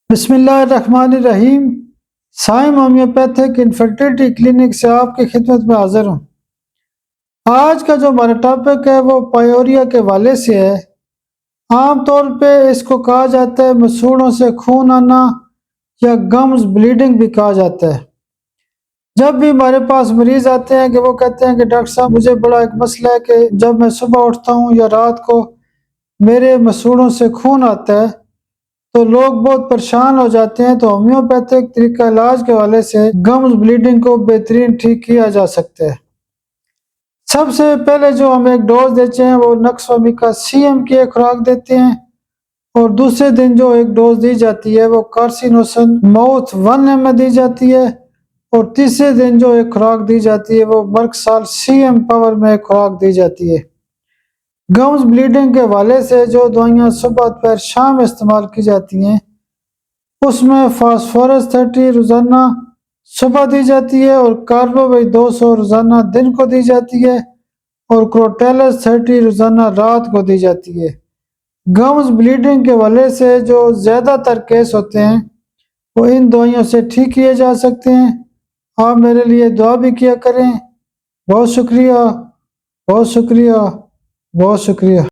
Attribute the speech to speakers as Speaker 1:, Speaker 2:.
Speaker 1: बिस्मिल्लाहिर्रहमानिर्रहीम। Saim homeopathic infertility clinic से आपकी खिदमत में हाजिर हूँ। आज का जो हमारा टॉपिक है वो पायोरिया के हवाले से है। आम तौर पे इसको कहा जाता है मसूड़ों से खून आना या गम्स ब्लीडिंग भी कहा जाता है। जब भी हमारे पास मरीज आते हैं कि वो कहते हैं कि डॉक्टर साहब मुझे बड़ा एक मसला है कि जब मैं सुबह उठता हूँ या रात को मेरे मसूड़ों से खून आता है तो लोग बहुत परेशान हो जाते हैं। तो होम्योपैथिक तरीका इलाज के हवाले से गम्स ब्लीडिंग को बेहतरीन ठीक किया जा सकता है। सबसे पहले जो हम एक डोज देते हैं वो नक्सवामिका CM की एक खुराक देते हैं और दूसरे दिन जो एक डोज दी जाती है वो कार्सिनोसन माउथ 1 ml दी जाती है और तीसरे दिन जो एक खुराक दी जाती है वो मर्कसाल CM पावर में एक खुराक दी जाती है। गम्स ब्लीडिंग के हवाले से जो दवाइयाँ सुबह दोपहर शाम इस्तेमाल की जाती हैं उसमें फास्फोरस 30 रोजाना सुबह दी जाती है और कार्बोवेट 200 रोजाना दिन को दी जाती है और क्रोटेलस 30 रोजाना रात को दी जाती है। गम्स ब्लीडिंग के हवाले से जो ज़्यादातर केस होते हैं वो इन दवाइयों से ठीक किए जा सकते हैं। आप मेरे लिए दुआ भी किया करें। बहुत शुक्रिया, बहुत शुक्रिया, बहुत शुक्रिया।